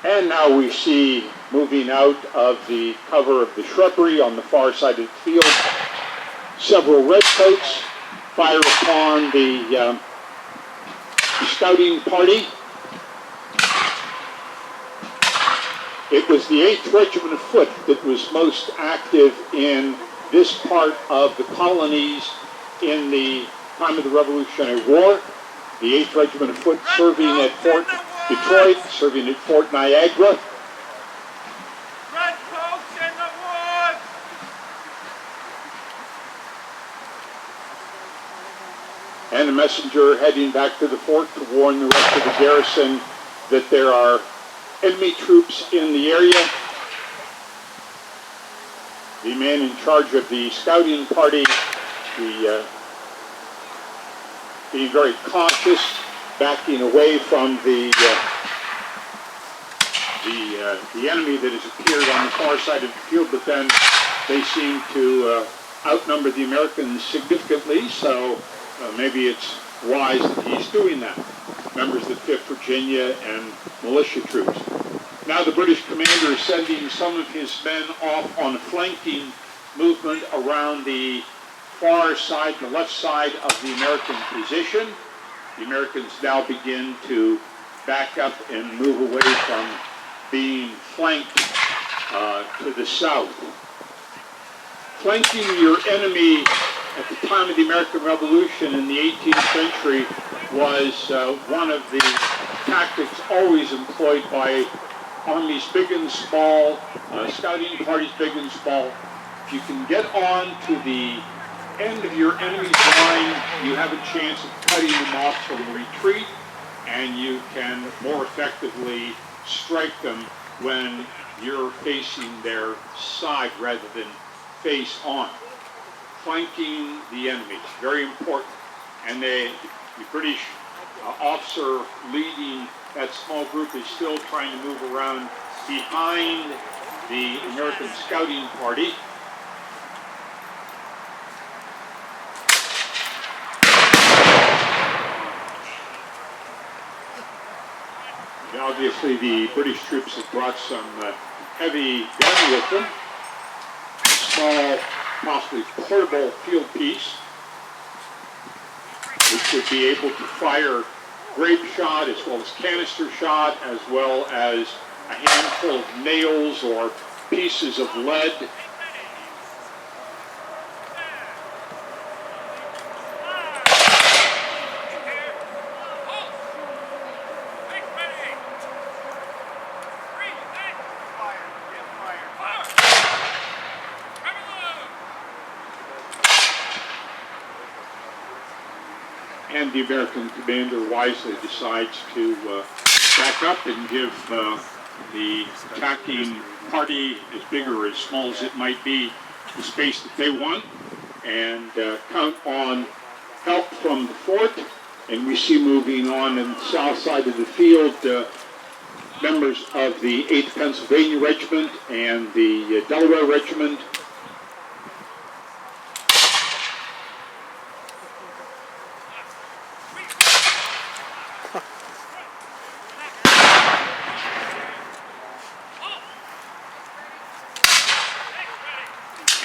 And now we see, moving out of the cover of the shrubbery on the far side of the field, several redcoats fire upon the scouting party. It was the 8th Regiment of Foot that was most active in this part of the colonies in the time of the Revolutionary War. The 8th Regiment of Foot serving at Fort Detroit, serving at Fort Niagara. Redcoats in the woods! And a messenger heading back to the fort to warn the rest of the garrison that there are enemy troops in the area. The man in charge of the scouting party, being very cautious, backing away from the enemy that has appeared on the far side of the field, but then they seem to outnumber the Americans significantly, so maybe it's wise that he's doing that. Members of the 5th Virginia and militia troops. Now the British commander is sending some of his men off on a flanking movement around the far side, the left side of the American position. The Americans now begin to back up and move away from being flanked to the south. Flanking your enemy at the time of the American Revolution in the 18th century was one of the tactics always employed by armies big and small, scouting parties big and small. If you can get on to the end of your enemy's line, you have a chance of cutting them off from retreat, and you can more effectively strike them when you're facing their side rather than face on. Flanking the enemy, very important. And the British officer leading that small group is still trying to move around behind the American scouting party. And obviously the British troops have brought some heavy gun with them. A small, possibly portable field piece, which would be able to fire grape shot as well as canister shot, as well as a handful of nails or pieces of lead. And the American commander wisely decides to back up and give the attacking party, as big or as small as it might be, the space that they want, and count on help from the fort. And we see moving on the south side of the field members of the 8th Pennsylvania Regiment and the Delaware Regiment.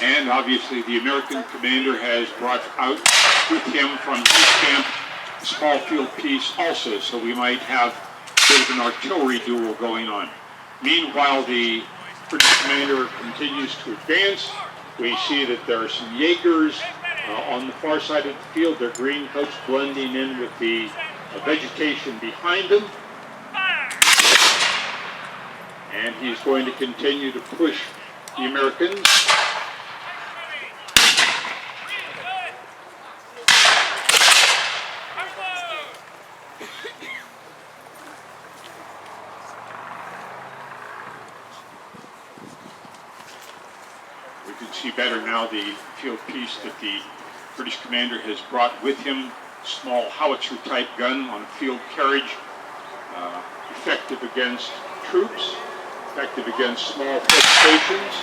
And obviously the American commander has brought out with him from his camp a small field piece also, so we might have a bit of an artillery duel going on. Meanwhile, the British commander continues to advance. We see that there are some Jaegers on the far side of the field, their green coats blending in with the vegetation behind them. And he's going to continue to push the Americans. We can see better now the field piece that the British commander has brought with him, small howitzer type gun on field carriage, effective against troops, effective against small fortifications.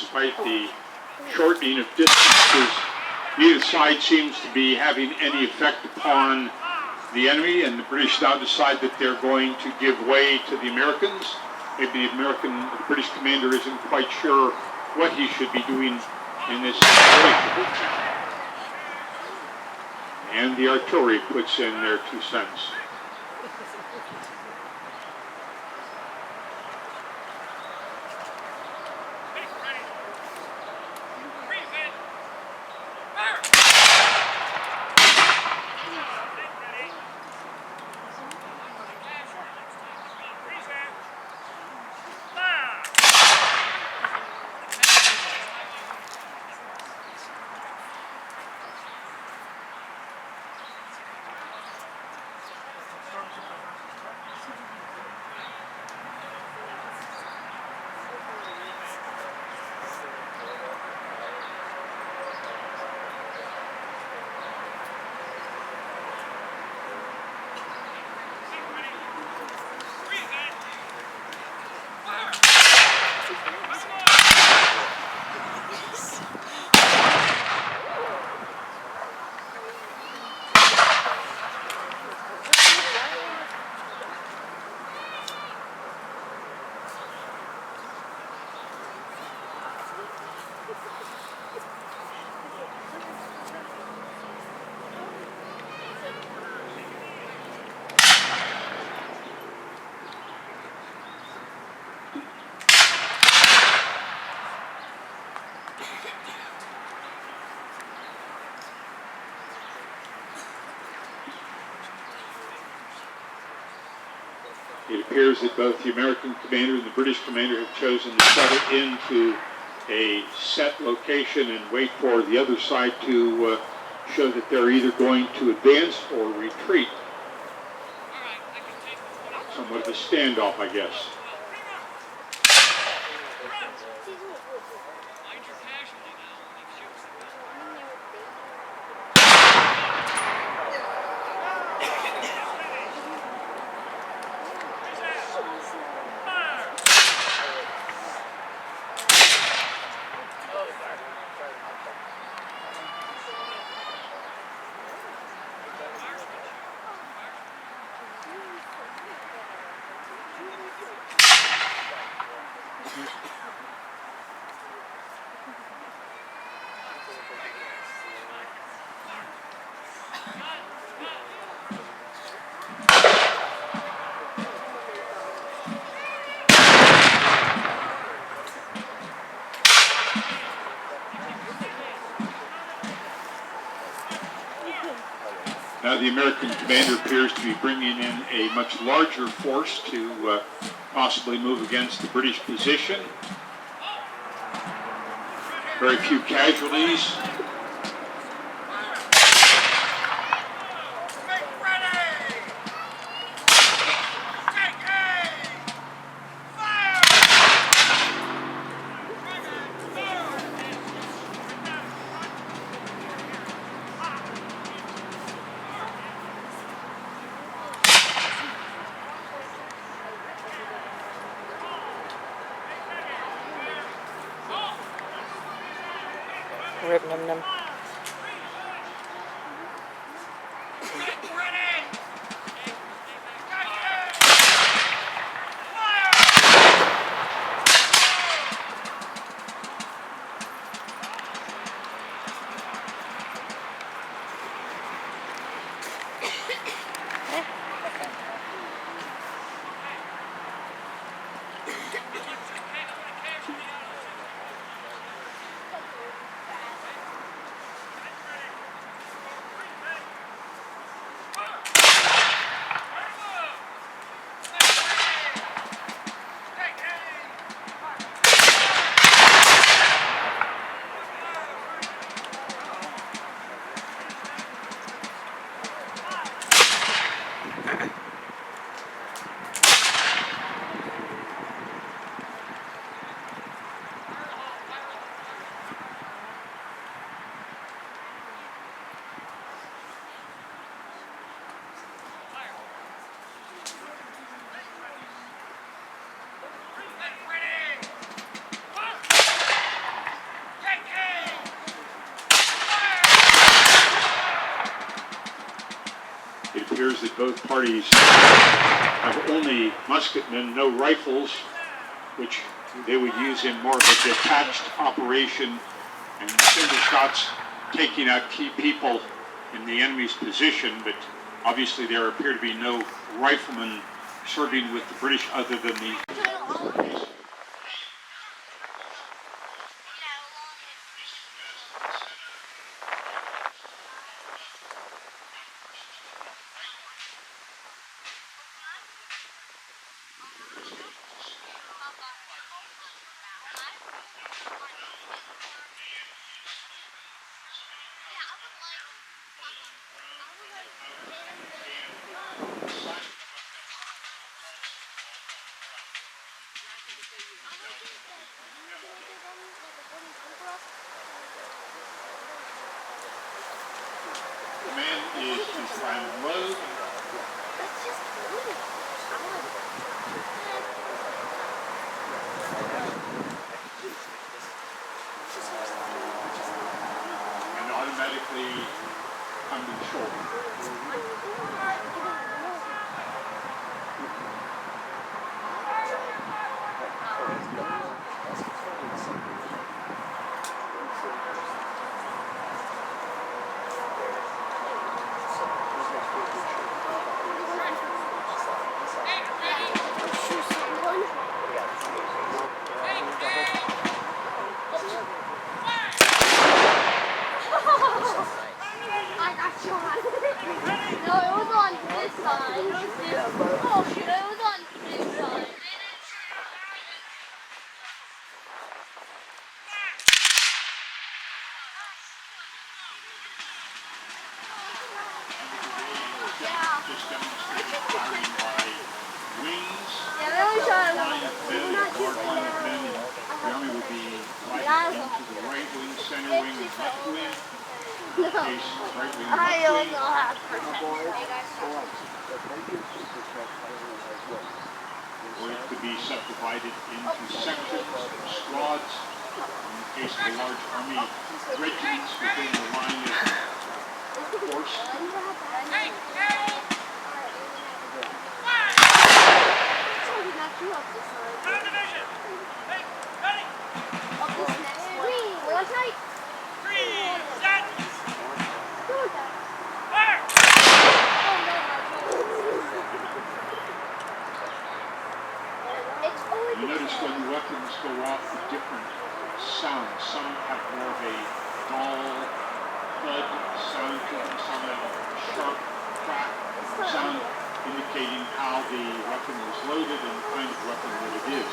despite the shortening of distances, neither side seems to be having any effect upon the enemy, and the British now decide that they're going to give way to the Americans. Maybe the British commander isn't quite sure what he should be doing in this situation. And the artillery puts in their 2 cents. It appears that both the American commander and the British commander have chosen to settle into a set location and wait for the other side to show that they're either going to advance or retreat. Somewhat of a standoff, I guess. Now the American commander appears to be bringing in a much larger force to possibly move against the British position. Very few casualties. Rip num num. It appears that both parties have only musketmen, no rifles, which they would use in more of a detached operation, and single shots taking out key people in the enemy's position, but obviously there appear to be no riflemen serving with the British other than the command is to try and load. And automatically come to the shoulder. No, it was on this side. Oh shit, it was on this side. Yeah. Just demonstrated firing by wings. Yeah, they only shot Line of men, a large line of men, and the army would be divided into the right wing, center wing, and left wing. In No. case right wing, I left don't wing. know how to protect it. Or it could be subdivided into sections, squads. In the case of a large army, regiments within the line of force. Third division. Hey, ready? Three, set, fire. You notice when the weapons go off, the different sounds. Some have more of a dull thud sound to them, some have a sharp crack sound indicating how the weapon was loaded and the kind of weapon that it is.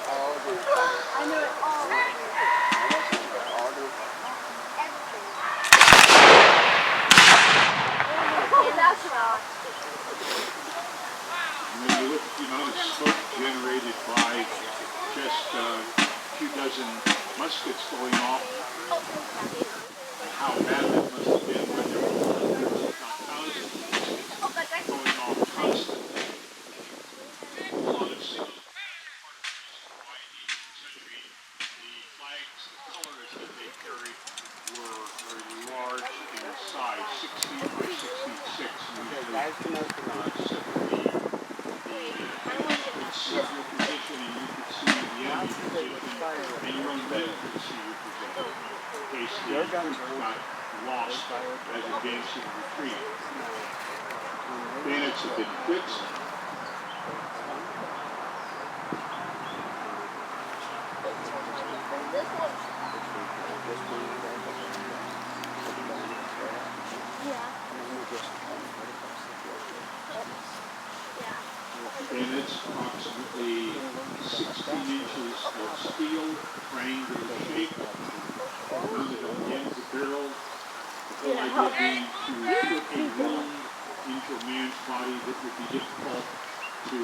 I know it all. That's right. And when you look at the amount of smoke generated by just a few dozen muskets going off, and how bad that must have been when there were hundreds, if not thousands, of muskets going off constantly. A lot of signals. By the 18th century, the flags, the colors that they carried were very large in size, 6 feet by 6 feet 6. Could see your position and you could see the enemy position and your own men could see your position in case the troops got lost as advancing retreat. Bayonets have been fixed. Bayonets approximately 16 inches of steel, triangular shape, mounted on the end of the barrel. The whole idea being to put a wound into a man's body that would be difficult to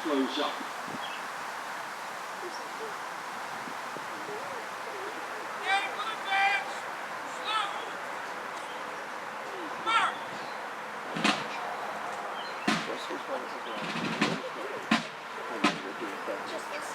close up. Get to advance. Slow. March. Just this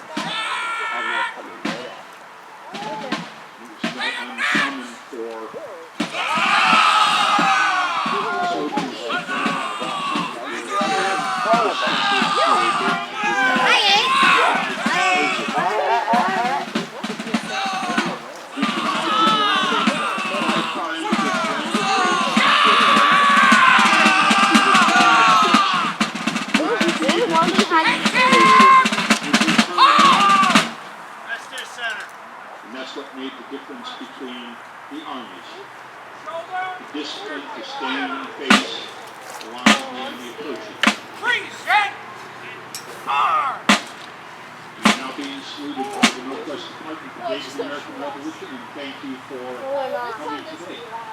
difference between the armies. Shoulder. The discipline to stand and face the line of the enemy approaching. Freeze. Set. Arm. You're now being saluted by the Northwest Department for the American Revolution, and thank you for coming today.